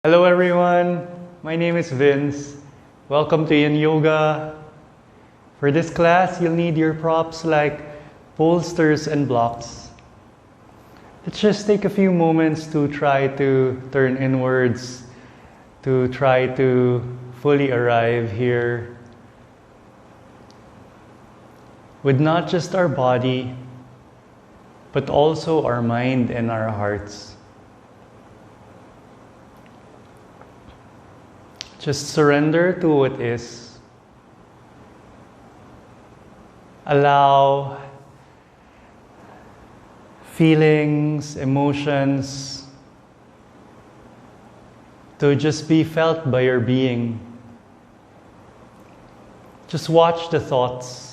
Hello everyone, my name is Vince. Welcome to Yin Yoga. For this class, you'll need your props like bolsters and blocks. Let's just take a few moments to try to turn inwards, to try to fully arrive here with not just our body, but also our mind and our hearts. Just surrender to what is. Allow feelings, emotions to just be felt by your being. Just watch the thoughts.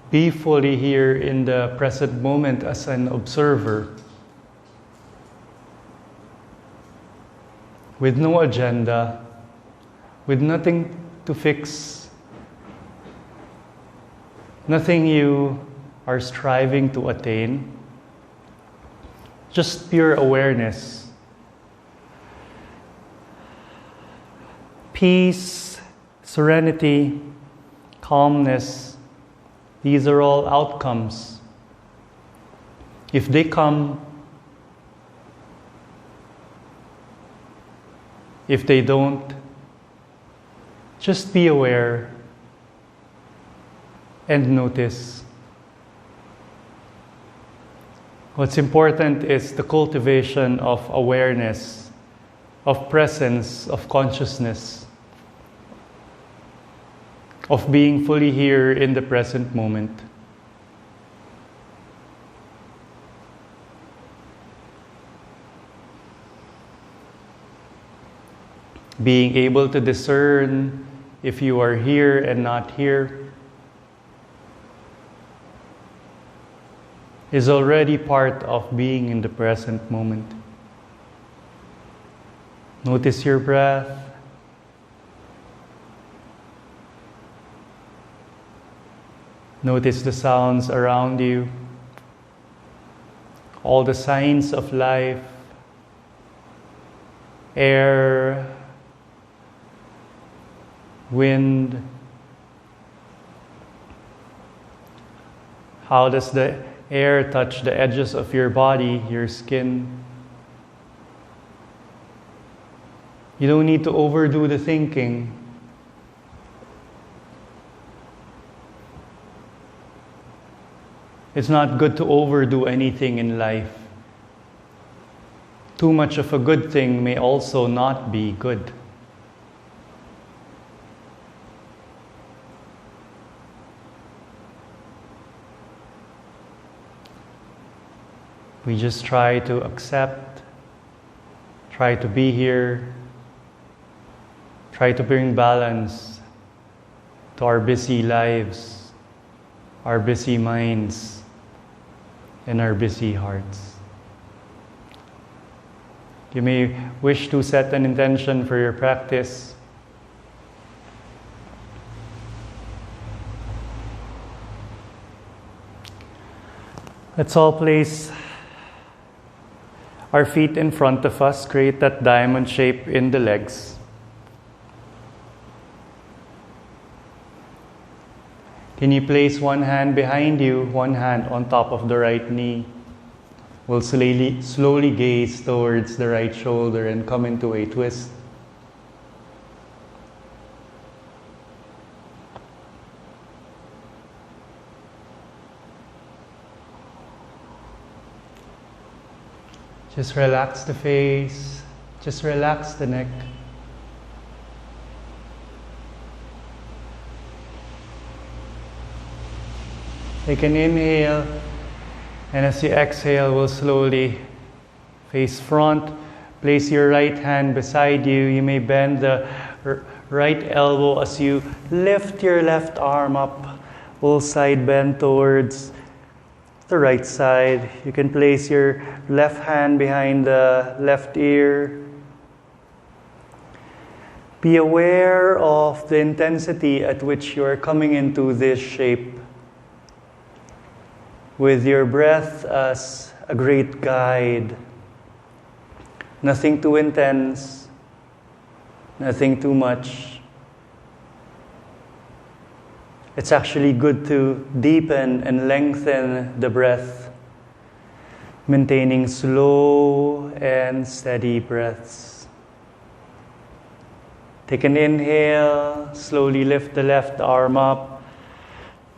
Be fully here in the present moment as an observer, with no agenda, with nothing to fix, nothing you are striving to attain, just pure awareness. Peace, serenity, calmness. These are all outcomes. If they come, if they don't, just be aware and notice. What's important is the cultivation of awareness, of presence, of consciousness, of being fully here in the present moment. Being able to discern if you are here and not here is already part of being in the present moment. Notice your breath. Notice the sounds around you, all the signs of life, air, wind. How does the air touch the edges of your body, your skin? You don't need to overdo the thinking. It's not good to overdo anything in life. Too much of a good thing may also not be good. We just try to accept, try to be here, try to bring balance to our busy lives, our busy minds, and our busy hearts. You may wish to set an intention for your practice. Let's all place our feet in front of us, create that diamond shape in the legs. Can you place one hand behind you, one hand on top of the right knee? We'll slowly gaze towards the right shoulder and come into a twist. Just relax the face, just relax the neck. Take an inhale, and as you exhale, we'll slowly face front. Place your right hand beside you. You may bend the right elbow as you lift your left arm up. We'll side bend towards the right side. You can place your left hand behind the left ear. Be aware of the intensity at which you are coming into this shape, with your breath as a great guide. Nothing too intense, nothing too much. It's actually good to deepen and lengthen the breath, maintaining slow and steady breaths. Take an inhale, slowly lift the left arm up.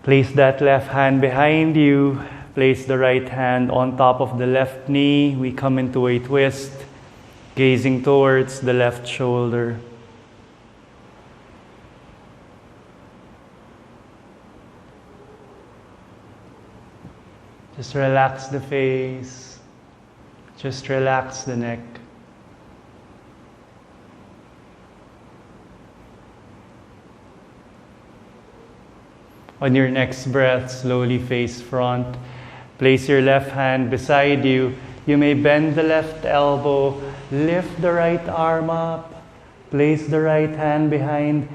Place that left hand behind you. Place the right hand on top of the left knee. We come into a twist, gazing towards the left shoulder. Just relax the face. Just relax the neck. On your next breath, slowly face front. Place your left hand beside you. You may bend the left elbow, lift the right arm up, place the right hand behind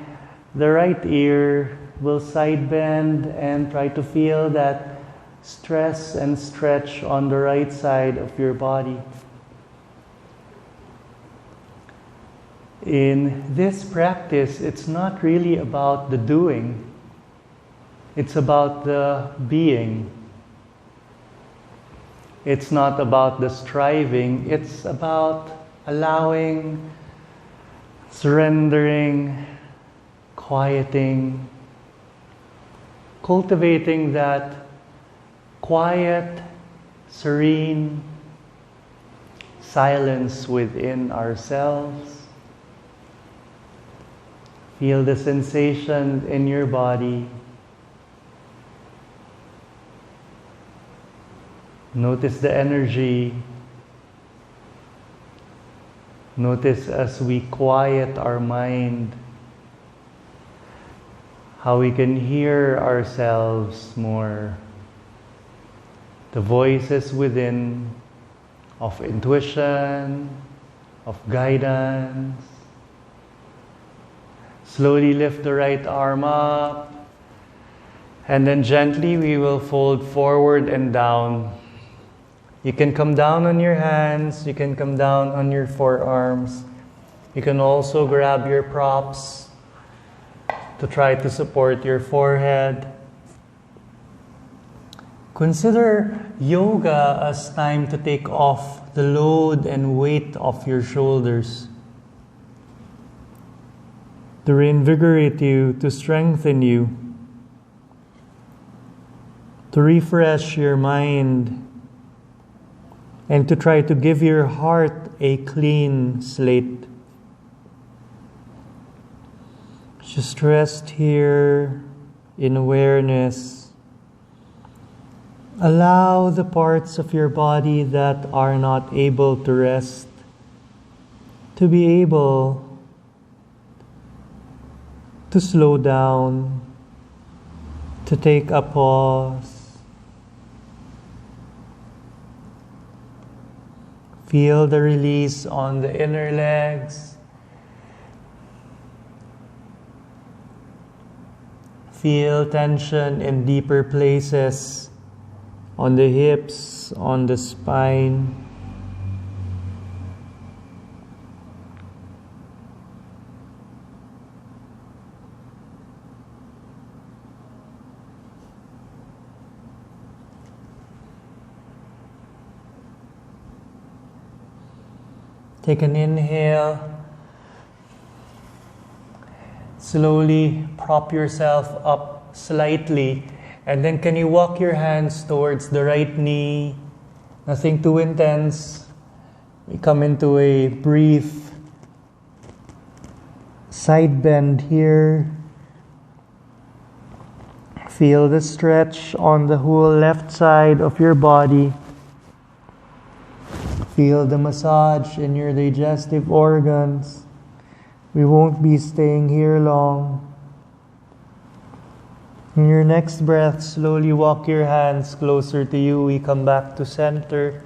the right ear. We'll side bend and try to feel that stress and stretch on the right side of your body. In this practice, it's not really about the doing. It's about the being. It's not about the striving. It's about allowing, surrendering, quieting, cultivating that quiet, serene silence within ourselves. Feel the sensation in your body. Notice the energy. Notice as we quiet our mind, how we can hear ourselves more. The voices within of intuition, of guidance. Slowly lift the right arm up, and then gently we will fold forward and down. You can come down on your hands, you can come down on your forearms. You can also grab your props to try to support your forehead. Consider yoga as time to take off the load and weight of your shoulders, to reinvigorate you, to strengthen you, to refresh your mind, and to try to give your heart a clean slate. Just rest here in awareness. Allow the parts of your body that are not able to rest to be able to slow down, to take a pause. Feel the release on the inner legs. Feel tension in deeper places on the hips, on the spine. Take an inhale. Slowly prop yourself up slightly. And then can you walk your hands towards the right knee? Nothing too intense. We come into a brief side bend here. Feel the stretch on the whole left side of your body. Feel the massage in your digestive organs. We won't be staying here long. In your next breath, slowly walk your hands closer to you. We come back to center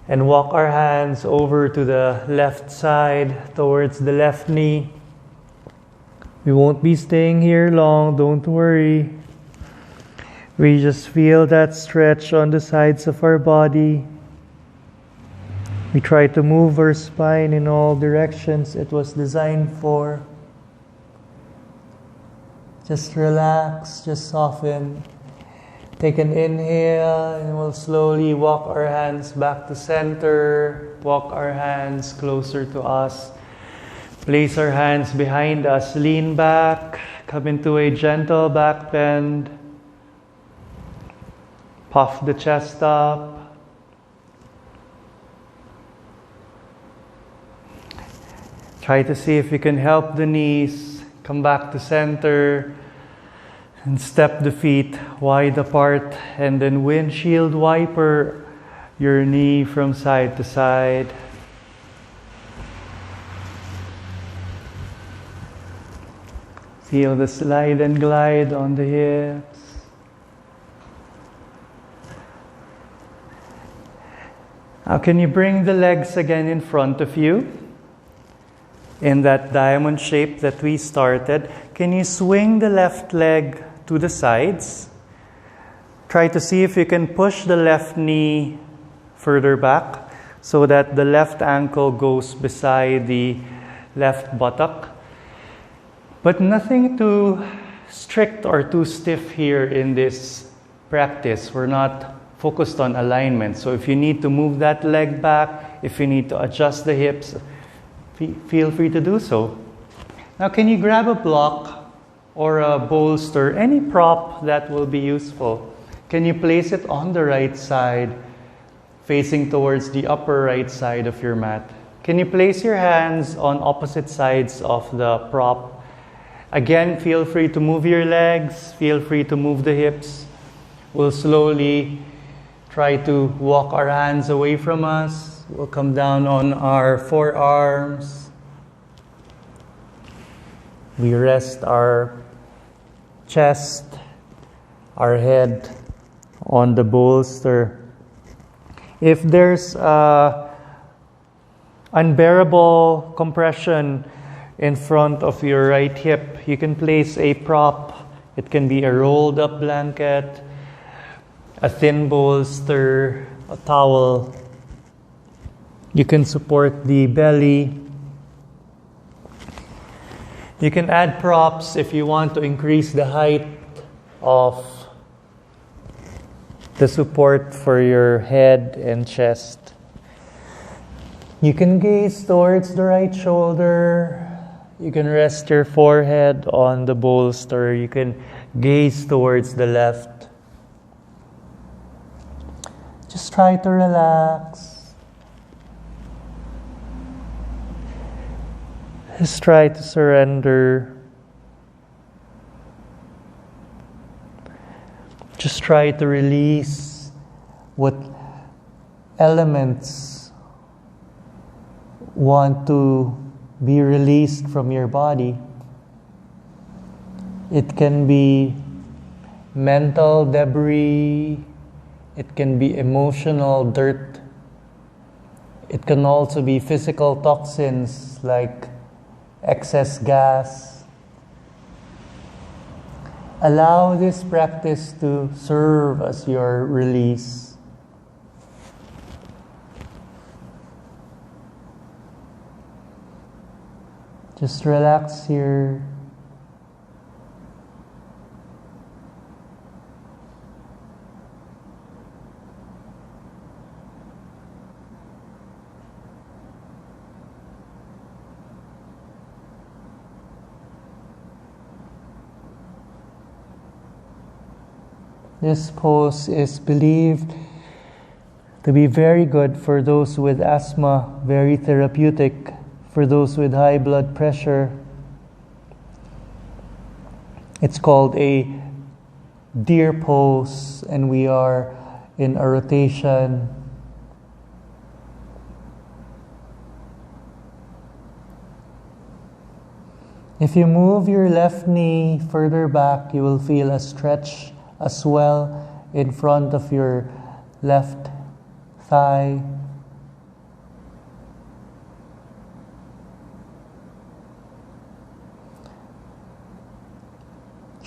and walk our hands over to the left side, towards the left knee. We won't be staying here long, don't worry. We just feel that stretch on the sides of our body. We try to move our spine in all directions it was designed for. Just relax, just soften. Take an inhale and we'll slowly walk our hands back to center. Walk our hands closer to us. Place our hands behind us. Lean back. Come into a gentle back bend. Puff the chest up. Try to see if you can help the knees. Come back to center. And step the feet wide apart. And then windshield wiper your knee from side to side. Feel the slide and glide on the hips. Now can you bring the legs again in front of you? In that diamond shape that we started. Can you swing the left leg to the sides? Try to see if you can push the left knee further back so that the left ankle goes beside the left buttock. But nothing too strict or too stiff here in this practice. We're not focused on alignment. So if you need to move that leg back, if you need to adjust the hips, feel free to do so. Now can you grab a block or a bolster, any prop that will be useful? Can you place it on the right side, facing towards the upper right side of your mat? Can you place your hands on opposite sides of the prop? Again, feel free to move your legs, feel free to move the hips. We'll slowly try to walk our hands away from us. We'll come down on our forearms. We rest our chest, our head on the bolster. If there's unbearable compression in front of your right hip, you can place a prop. It can be a rolled up blanket, a thin bolster, a towel. You can support the belly. You can add props if you want to increase the height of the support for your head and chest. You can gaze towards the right shoulder. You can rest your forehead on the bolster. You can gaze towards the left. Just try to relax. Just try to surrender. Just try to release what elements want to be released from your body. It can be mental debris. It can be emotional dirt. It can also be physical toxins like excess gas. Allow this practice to serve as your release. Just relax here. This pose is believed to be very good for those with asthma, very therapeutic for those with high blood pressure. It's called a deer pose, and we are in a rotation. If you move your left knee further back, you will feel a stretch, a swell in front of your left thigh.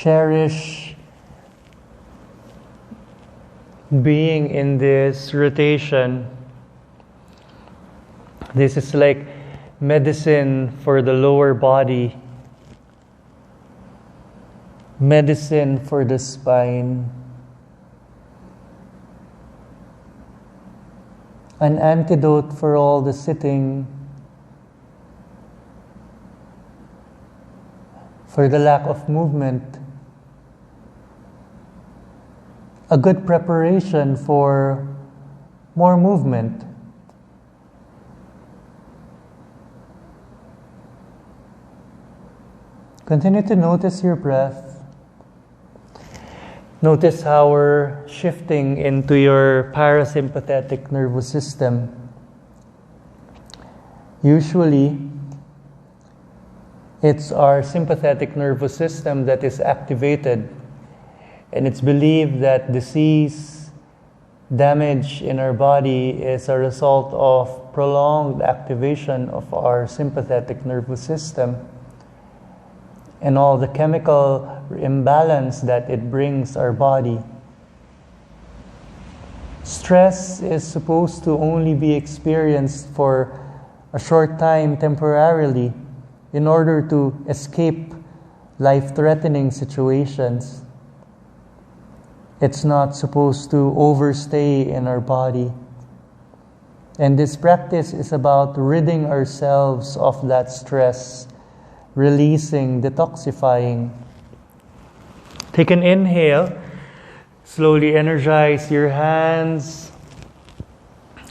cherish being in this rotation. This is like medicine for the lower body, medicine for the spine, an antidote for all the sitting, for the lack of movement, a good preparation for more movement. Continue to notice your breath. Notice how we're shifting into your parasympathetic nervous system. Usually, it's our sympathetic nervous system that is activated, and it's believed that disease, damage in our body is a result of prolonged activation of our sympathetic nervous system and all the chemical imbalance that it brings our body. Stress is supposed to only be experienced for a short time temporarily in order to escape life-threatening situations. It's not supposed to overstay in our body. And this practice is about ridding ourselves of that stress, releasing, detoxifying. Take an inhale. Slowly energize your hands.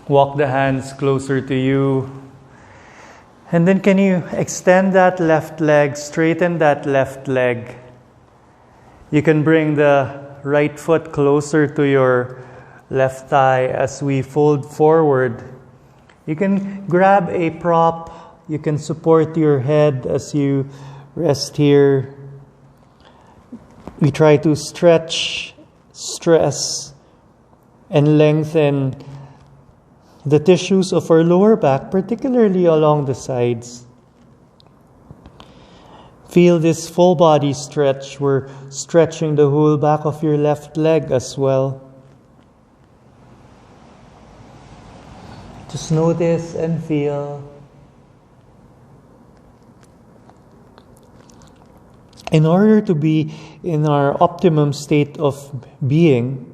Walk the hands closer to you. And then can you extend that left leg, straighten that left leg. You can bring the right foot closer to your left thigh as we fold forward. You can grab a prop. You can support your head as you rest here. We try to stretch, stress, and lengthen the tissues of our lower back, particularly along the sides. Feel this full body stretch. We're stretching the whole back of your left leg as well. Just notice and feel. In order to be in our optimum state of being,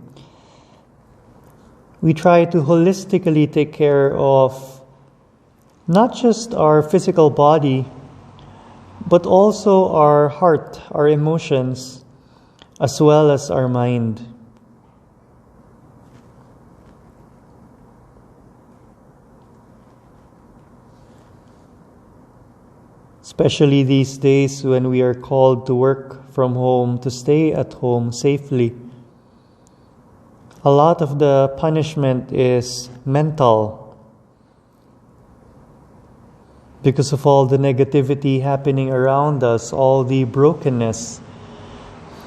we try to holistically take care of not just our physical body, but also our heart, our emotions, as well as our mind. Especially these days when we are called to work from home, to stay at home safely. A lot of the punishment is mental because of all the negativity happening around us, all the brokenness,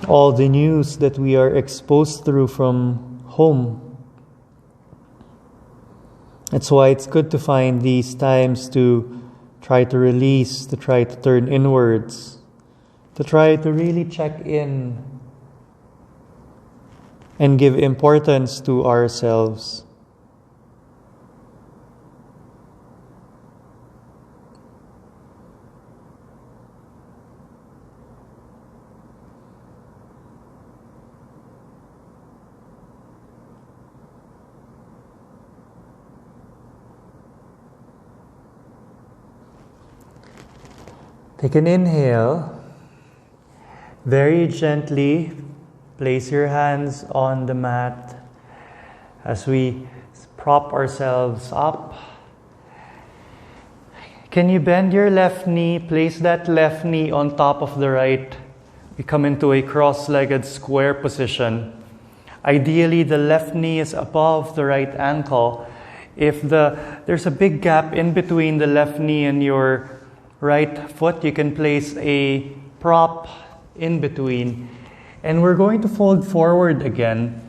all the news that we are exposed through from home. That's why it's good to find these times to try to release, to try to turn inwards, to try to really check in and give importance to ourselves. Take an inhale. Very gently place your hands on the mat as we prop ourselves up. Can you bend your left knee? Place that left knee on top of the right. We come into a cross-legged square position. Ideally, the left knee is above the right ankle. If there's a big gap in between the left knee and your right foot, you can place a prop in between. And we're going to fold forward again.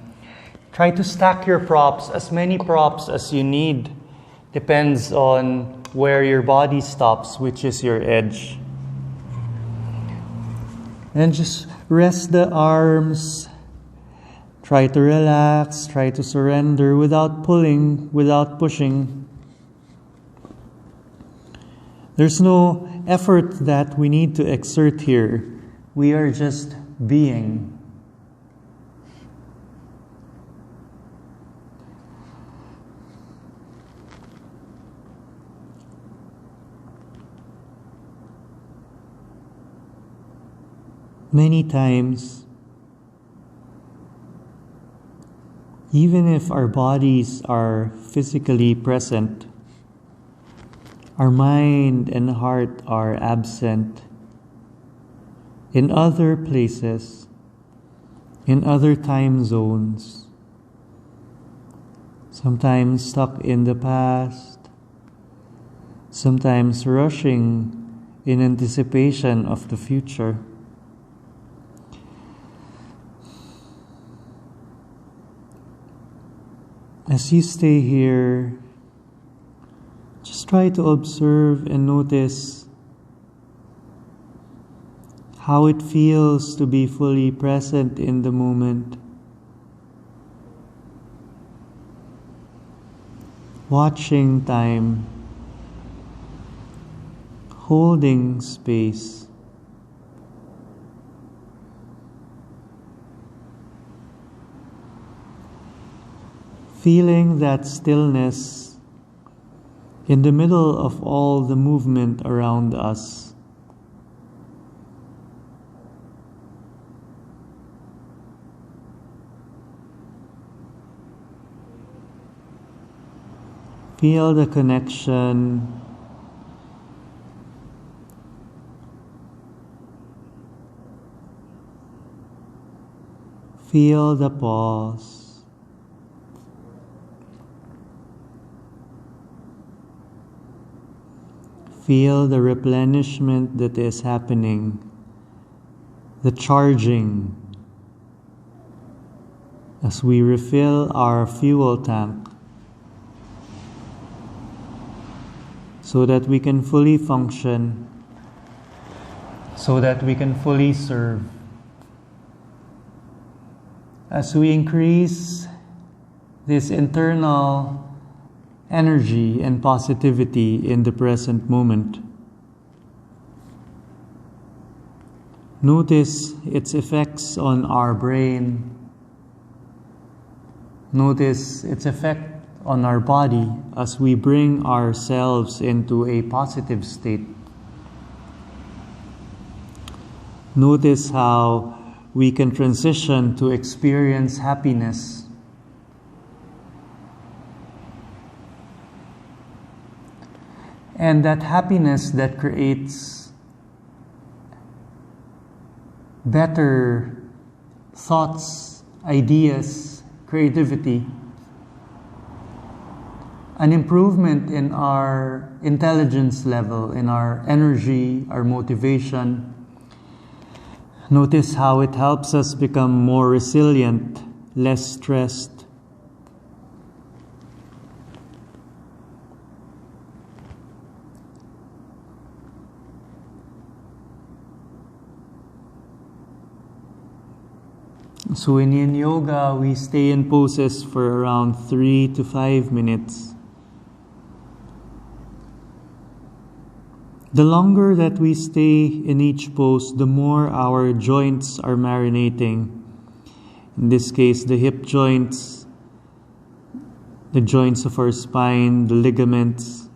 Try to stack your props, as many props as you need. Depends on where your body stops, which is your edge. And just rest the arms. Try to relax, try to surrender without pulling, without pushing. There's no effort that we need to exert here. We are just being. Many times, even if our bodies are physically present, our mind and heart are absent in other places, in other time zones, sometimes stuck in the past, sometimes rushing in anticipation of the future. As you stay here, just try to observe and notice how it feels to be fully present in the moment. Watching time, holding space. Feeling that stillness in the middle of all the movement around us. Feel the connection. Feel the pause. Feel the replenishment that is happening, the charging as we refill our fuel tank so that we can fully function, so that we can fully serve. As we increase this internal energy and positivity in the present moment, notice its effects on our brain. Notice its effect on our body as we bring ourselves into a positive state. Notice how we can transition to experience happiness. And that happiness that creates better thoughts, ideas, creativity, an improvement in our intelligence level, in our energy, our motivation. Notice how it helps us become more resilient, less stressed. So in Yin Yoga, we stay in poses for around 3 to 5 minutes. The longer that we stay in each pose, the more our joints are marinating. In this case, the hip joints, the joints of our spine, the ligaments.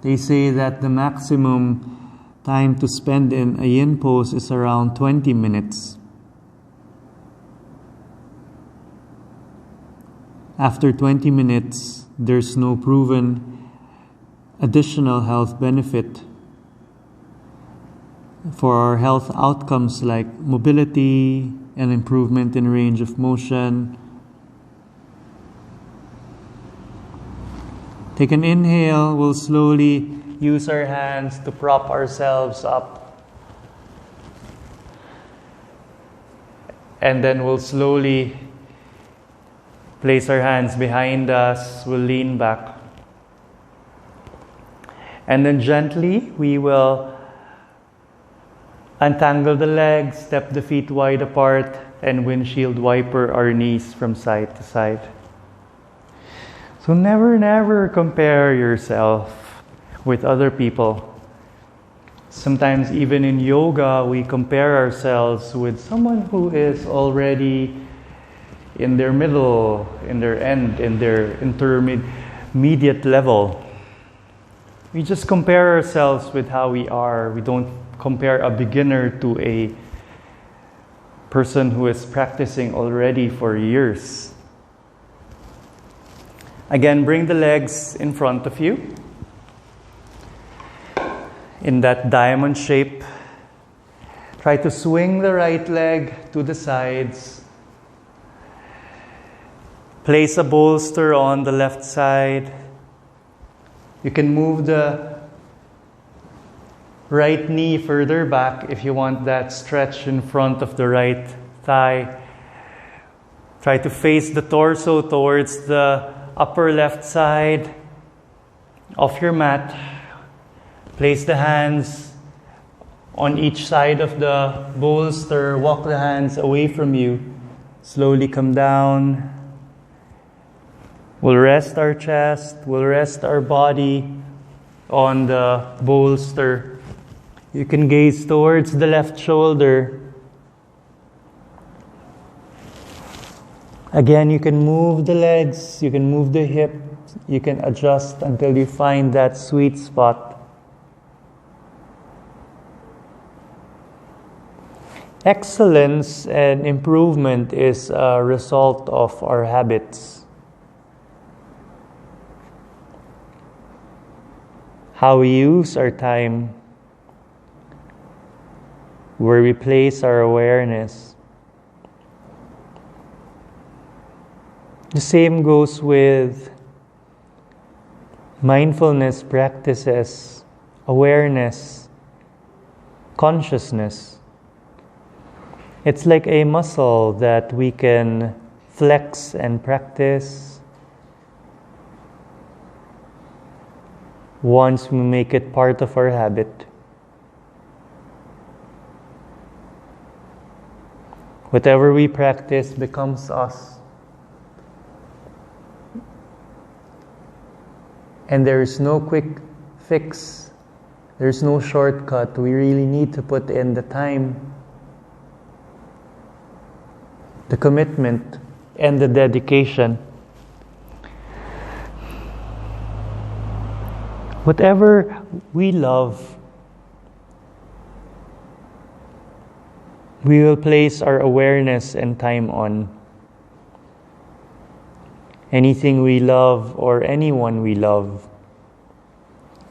They say that the maximum time to spend in a yin pose is around 20 minutes. After 20 minutes, there's no proven additional health benefit for our health outcomes like mobility and improvement in range of motion. Take an inhale, we'll slowly use our hands to prop ourselves up. And then we'll slowly Place our hands behind us. We'll lean back. And then gently, we will untangle the legs, step the feet wide apart, and windshield wiper our knees from side to side. So never compare yourself with other people. Sometimes even in yoga, we compare ourselves with someone who is already in their middle, in their end, in their intermediate level. We just compare ourselves with how we are. We don't compare a beginner to a person who is practicing already for years. Again, bring the legs in front of you in that diamond shape. Try to swing the right leg to the sides. Place a bolster on the left side. You can move the right knee further back if you want that stretch in front of the right thigh. Try to face the torso towards the upper left side of your mat. Place the hands on each side of the bolster. Walk the hands away from you. Slowly come down. We'll rest our chest. We'll rest our body on the bolster. You can gaze towards the left shoulder. Again, you can move the legs, you can move the hips, you can adjust until you find that sweet spot. Excellence and improvement is a result of our habits. How we use our time, where we place our awareness. The same goes with mindfulness practices, awareness, consciousness. It's like a muscle that we can flex and practice once we make it part of our habit. Whatever we practice becomes us. And there is no quick fix. There's no shortcut. We really need to put in the time, the commitment, and the dedication. Whatever we love, we will place our awareness and time on. Anything we love or anyone we love.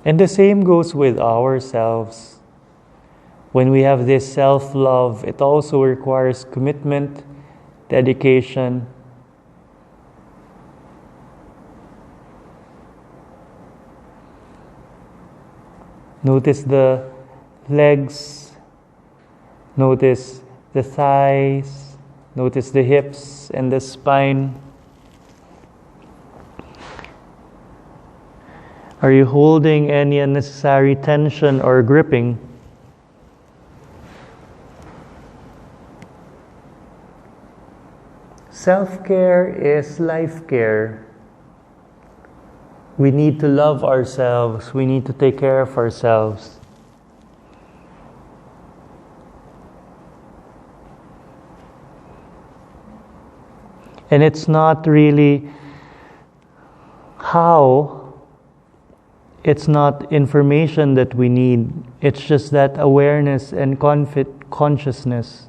And the same goes with ourselves. When we have this self-love, it also requires commitment, dedication. Notice the legs, notice the thighs, notice the hips and the spine. Are you holding any unnecessary tension or gripping? Self-care is life care. We need to love ourselves. We need to take care of ourselves. And it's not really how, it's not information that we need. It's just that awareness and consciousness.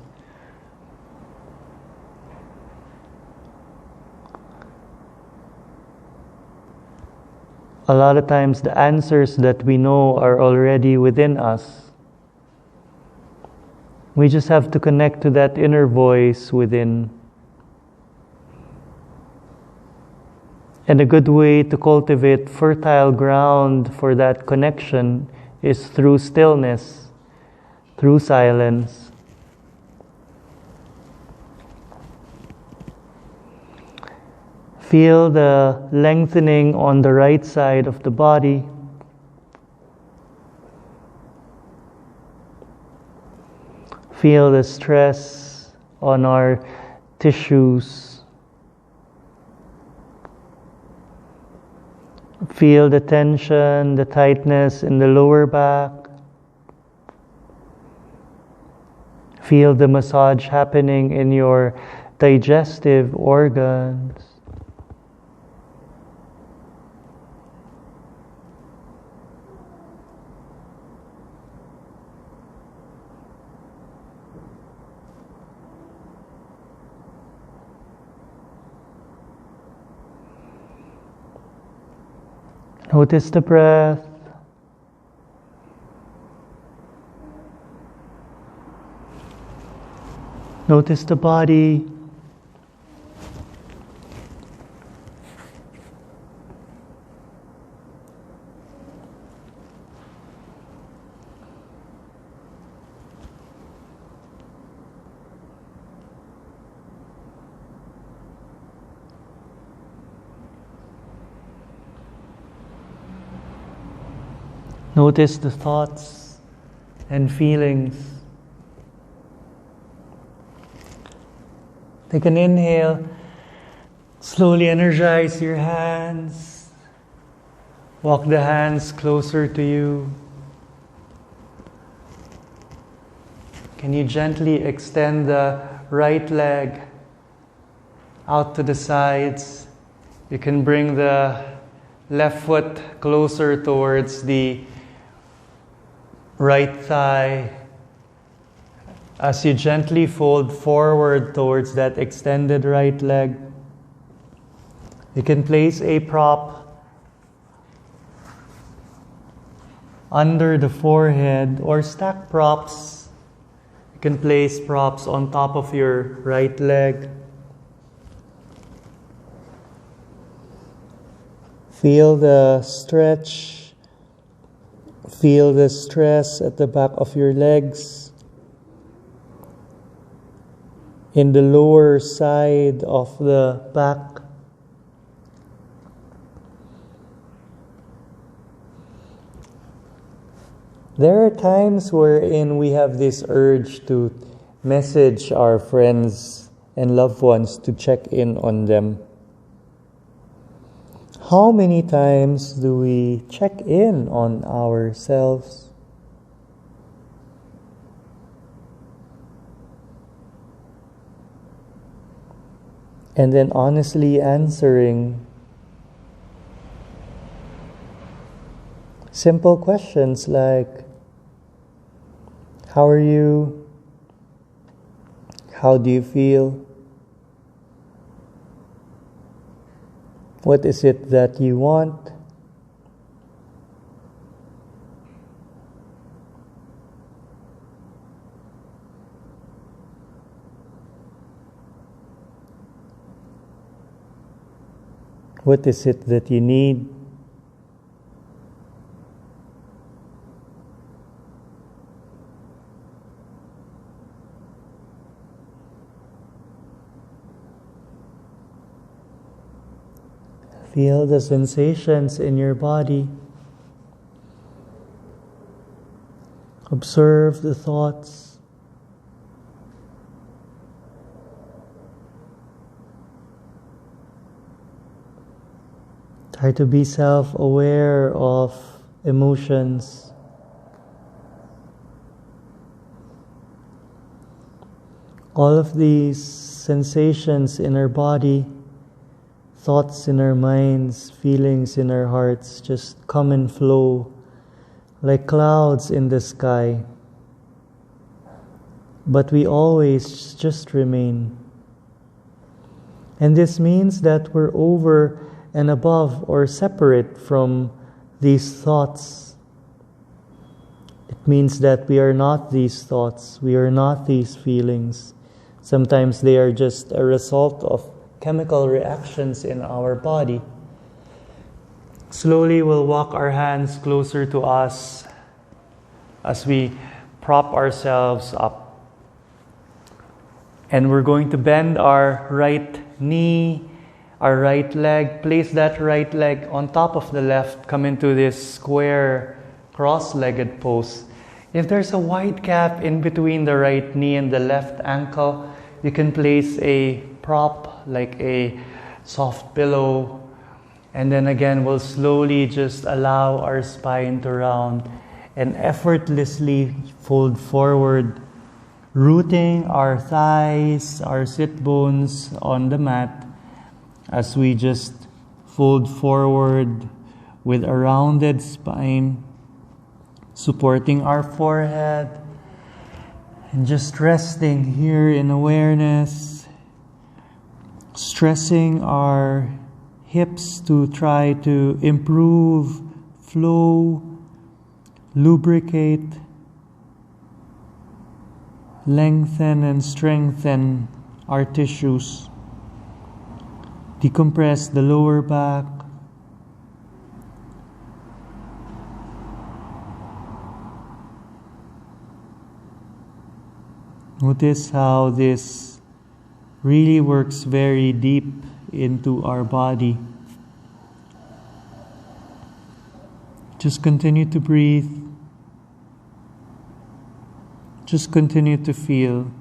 A lot of times the answers that we know are already within us. We just have to connect to that inner voice within. And a good way to cultivate fertile ground for that connection is through stillness, through silence. Feel the lengthening on the right side of the body. Feel the stress on our tissues. Feel the tension, the tightness in the lower back. Feel the massage happening in your digestive organs. Notice the breath. Notice the body. Notice the thoughts and feelings. Take an inhale. Slowly energize your hands. Walk the hands closer to you. Can you gently extend the right leg out to the sides? You can bring the left foot closer towards the right thigh as you gently fold forward towards that extended right leg. You can place a prop under the forehead or stack props. You can place props on top of your right leg. Feel the stretch. Feel the stress at the back of your legs, in the lower side of the back. There are times wherein we have this urge to message our friends and loved ones to check in on them. How many times do we check in on ourselves? And then honestly answering simple questions like, how are you? How do you feel? What is it that you want? What is it that you need? Feel the sensations in your body. Observe the thoughts. Try to be self-aware of emotions. All of these sensations in our body, thoughts in our minds, feelings in our hearts just come and flow like clouds in the sky. But we always just remain. And this means that we're over and above or separate from these thoughts. It means that we are not these thoughts, we are not these feelings. Sometimes they are just a result of chemical reactions in our body. Slowly we'll walk our hands closer to us as we prop ourselves up. And we're going to bend our right knee our right leg. Place that right leg on top of the left. Come into this square cross-legged pose. If there's a wide gap in between the right knee and the left ankle, you can place a prop like a soft pillow. And then again, we'll slowly just allow our spine to round and effortlessly fold forward, rooting our thighs, our sit bones on the mat as we just fold forward with a rounded spine, supporting our forehead, and just resting here in awareness, stressing our hips to try to improve flow, lubricate, lengthen and strengthen our tissues, decompress the lower back, notice how this really works very deep into our body. Just continue to breathe. Just continue to feel.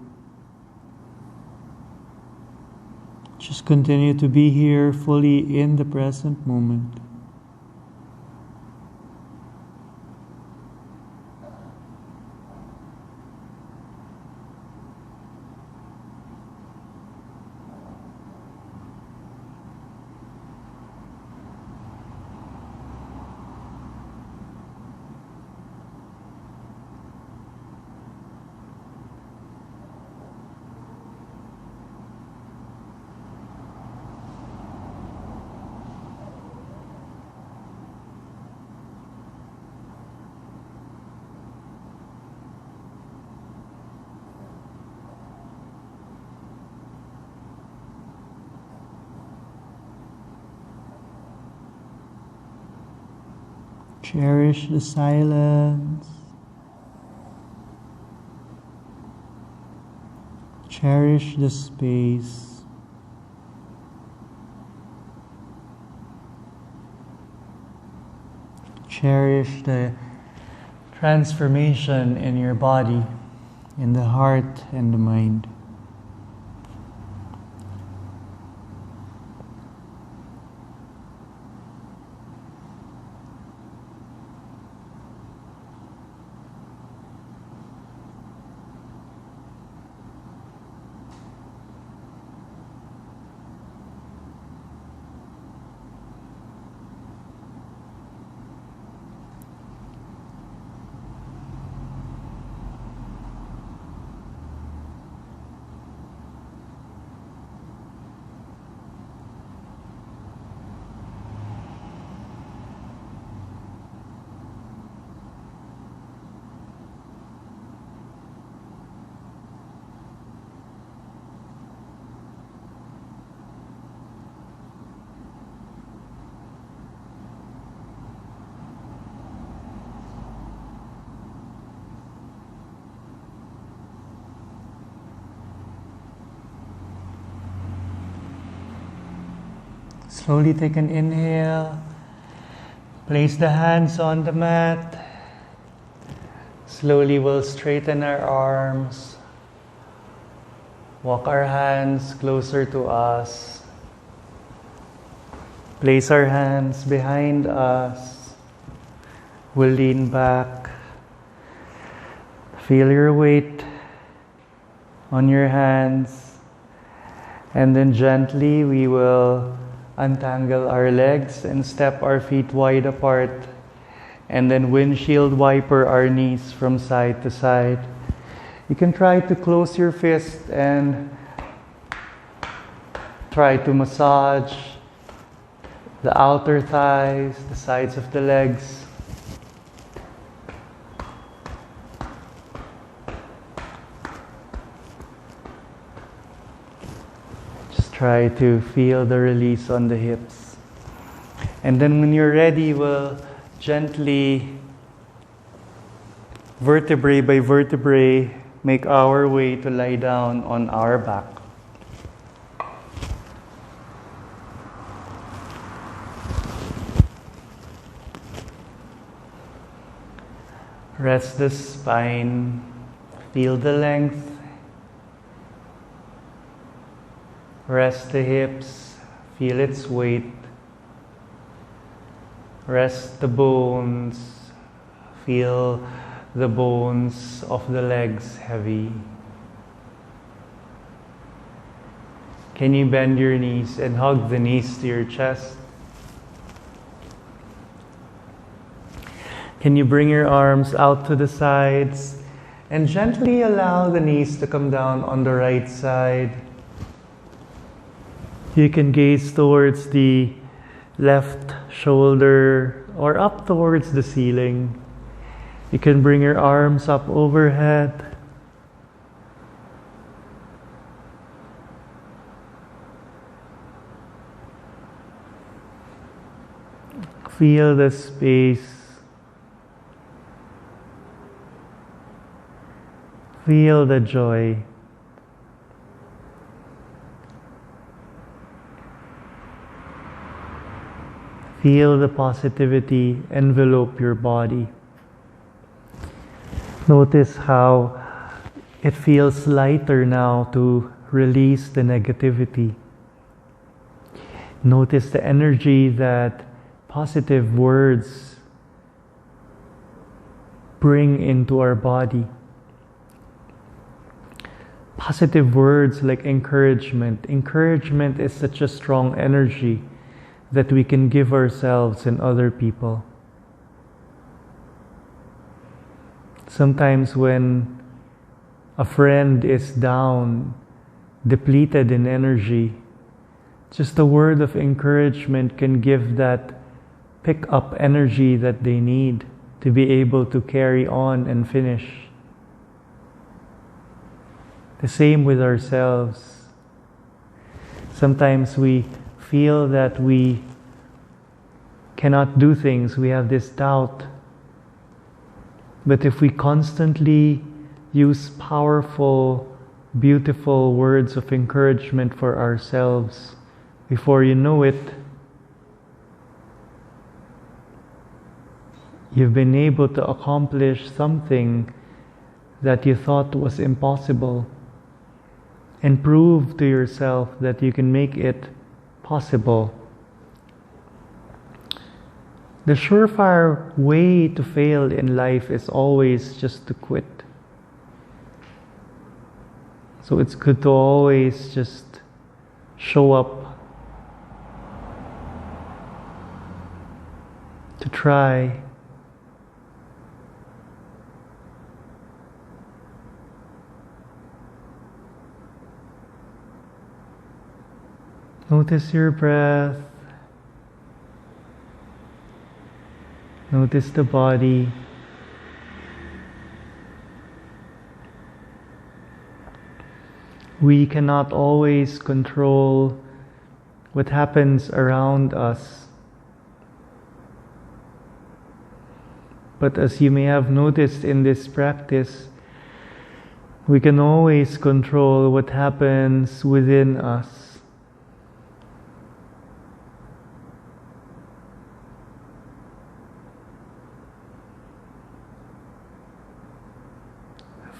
Just continue to be here fully in the present moment. Cherish the silence. Cherish the space. Cherish the transformation in your body, in the heart and the mind. Slowly take an inhale. Place the hands on the mat. Slowly we'll straighten our arms. Walk our hands closer to us. Place our hands behind us. We'll lean back. Feel your weight on your hands. And then gently we will untangle our legs and step our feet wide apart, and then windshield wiper our knees from side to side. You can try to close your fist and try to massage the outer thighs, the sides of the legs. Try to feel the release on the hips. And then when you're ready, we'll gently, vertebrae by vertebrae, make our way to lie down on our back. Rest the spine, feel the length. Rest the hips, feel its weight. Rest the bones, feel the bones of the legs heavy. Can you bend your knees and hug the knees to your chest? Can you bring your arms out to the sides and gently allow the knees to come down on the right side? You can gaze towards the left shoulder or up towards the ceiling. You can bring your arms up overhead. Feel the space. Feel the joy. Feel the positivity envelop your body. Notice how it feels lighter now to release the negativity. Notice the energy that positive words bring into our body. Positive words like encouragement. Encouragement is such a strong energy that we can give ourselves and other people. Sometimes when a friend is down, depleted in energy, just a word of encouragement can give that pick up energy that they need to be able to carry on and finish. The same with ourselves. Sometimes we feel that we cannot do things, we have this doubt. But if we constantly use powerful, beautiful words of encouragement for ourselves, before you know it, you've been able to accomplish something that you thought was impossible, and prove to yourself that you can make it possible. The surefire way to fail in life is always just to quit. So it's good to always just show up, to try. Notice your breath. Notice the body. We cannot always control what happens around us. But as you may have noticed in this practice, we can always control what happens within us.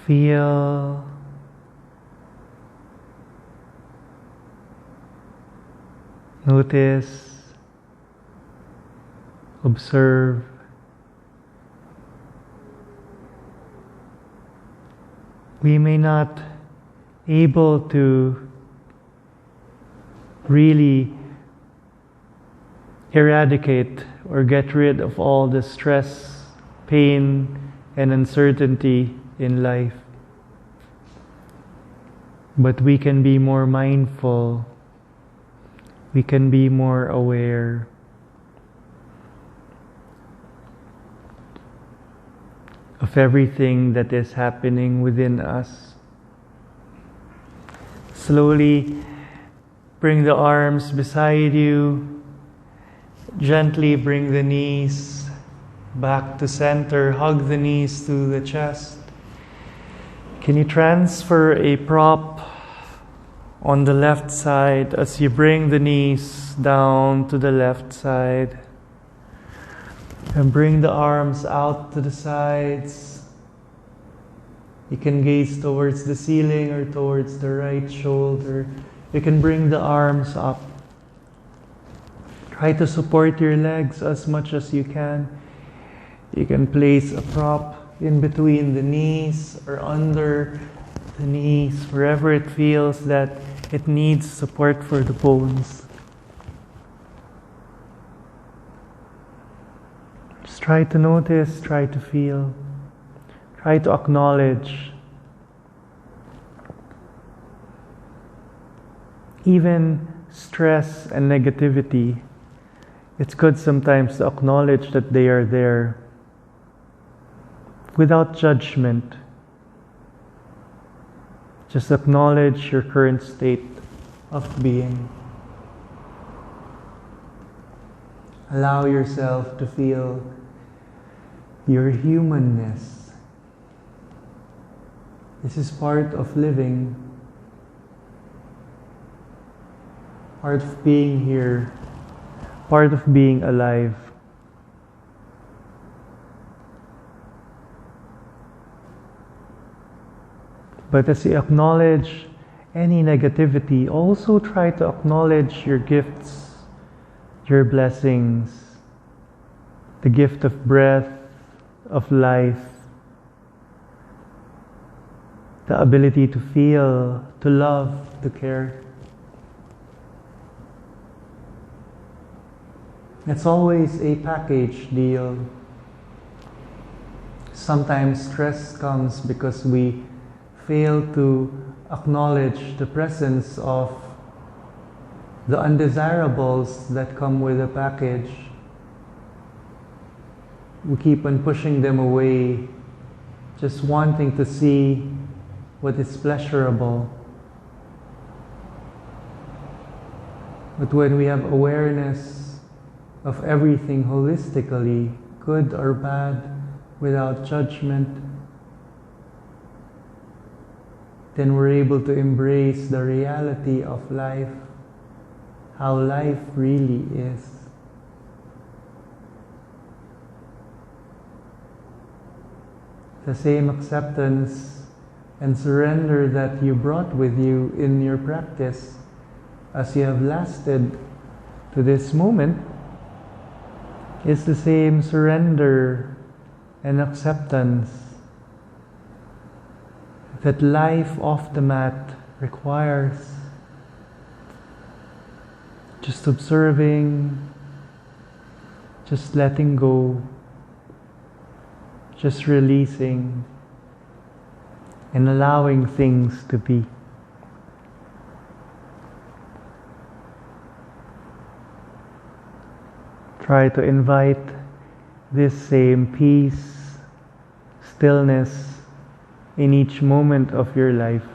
Feel. Notice. Observe. We may not be able to really eradicate or get rid of all the stress, pain, and uncertainty in life. But we can be more mindful. We can be more aware. Of everything that is happening within us. Slowly bring the arms beside you. Gently bring the knees back to center. Hug the knees to the chest. Can you transfer a prop on the left side as you bring the knees down to the left side? And bring the arms out to the sides. You can gaze towards the ceiling or towards the right shoulder. You can bring the arms up. Try to support your legs as much as you can. You can place a prop in between the knees or under the knees, wherever it feels that it needs support for the bones. Just try to notice, try to feel, try to acknowledge. Even stress and negativity, it's good sometimes to acknowledge that they are there without judgment. Just acknowledge your current state of being. Allow yourself to feel your humanness. This is part of living, part of being here, part of being alive. But as you acknowledge any negativity, also try to acknowledge your gifts, your blessings, the gift of breath, of life, the ability to feel, to love, to care. It's always a package deal. Sometimes stress comes because we fail to acknowledge the presence of the undesirables that come with a package. We keep on pushing them away, just wanting to see what is pleasurable. But when we have awareness of everything holistically, good or bad, without judgment, then we're able to embrace the reality of life, how life really is. The same acceptance and surrender that you brought with you in your practice as you have lasted to this moment is the same surrender and acceptance that life off the mat requires. Just observing, just letting go, just releasing, and allowing things to be. Try to invite this same peace, stillness in each moment of your life.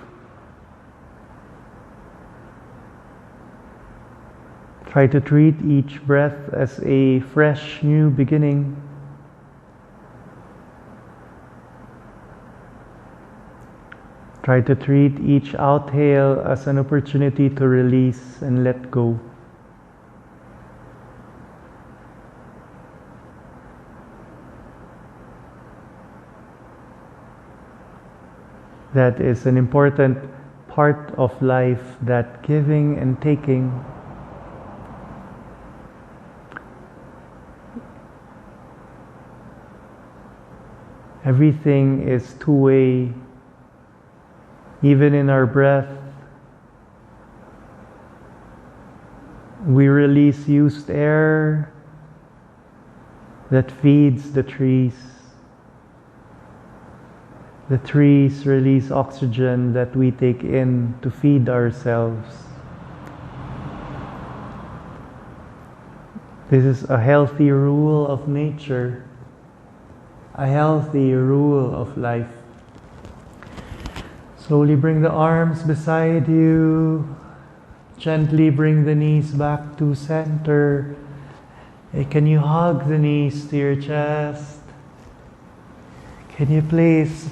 Try to treat each breath as a fresh new beginning. Try to treat each outhale as an opportunity to release and let go. That is an important part of life, that giving and taking. Everything is two-way. Even in our breath, we release used air that feeds the trees. The trees release oxygen that we take in to feed ourselves. This is a healthy rule of nature, a healthy rule of life. Slowly bring the arms beside you. Gently bring the knees back to center. Can you hug the knees to your chest? Can you place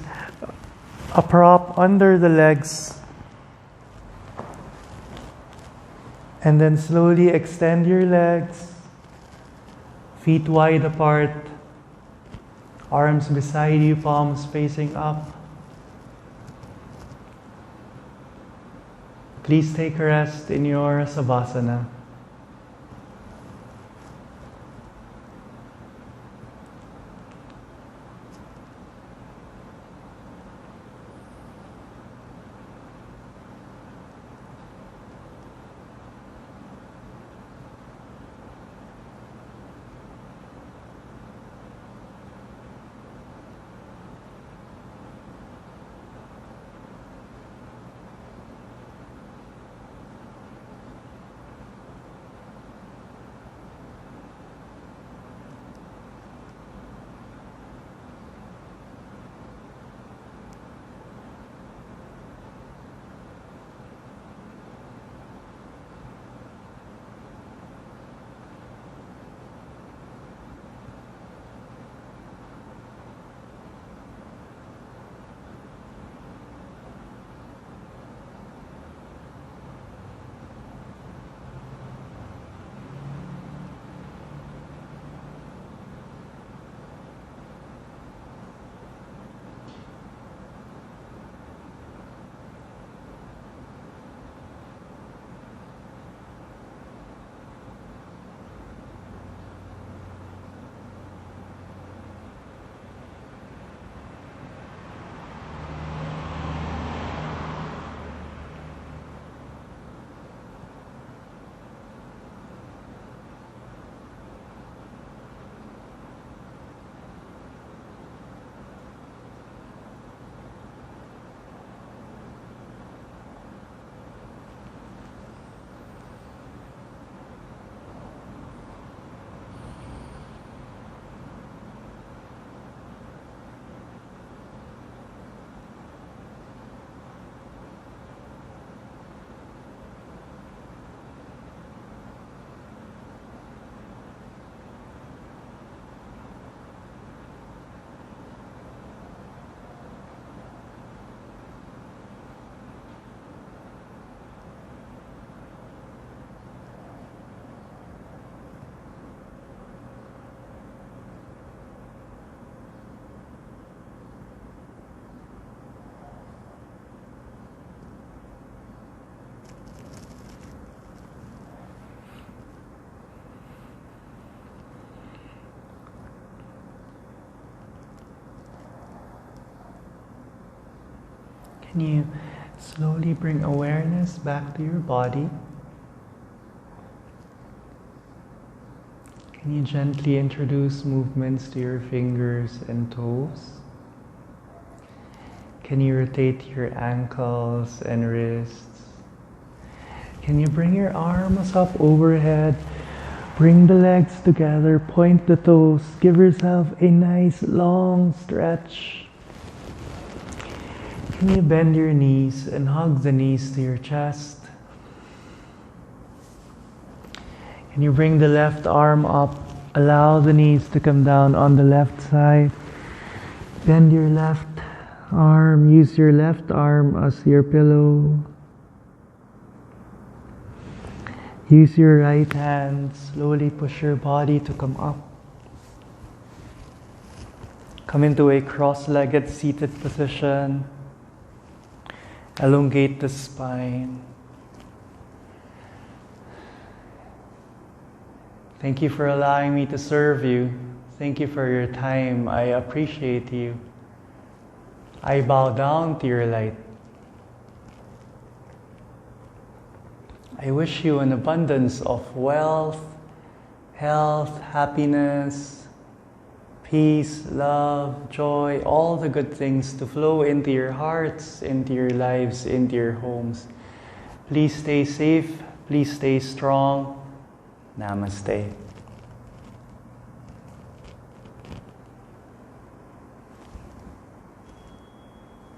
a prop under the legs? And then slowly extend your legs, feet wide apart, Arms beside you, palms facing up. Please take a rest in your Savasana. Can you slowly bring awareness back to your body? Can you gently introduce movements to your fingers and toes? Can you rotate your ankles and wrists? Can you bring your arms up overhead? Bring the legs together, point the toes, give yourself a nice long stretch. Can you bend your knees and hug the knees to your chest? Can you bring the left arm up? Allow the knees to come down on the left side. Bend your left arm. Use your left arm as your pillow. Use your right hand. Slowly push your body to come up. Come into a cross-legged seated position. Elongate the spine. Thank you for allowing me to serve you. Thank you for your time. I appreciate you. I bow down to your light. I wish you an abundance of wealth, health, happiness, peace, love, joy, all the good things to flow into your hearts, into your lives, into your homes. Please stay safe. Please stay strong. Namaste.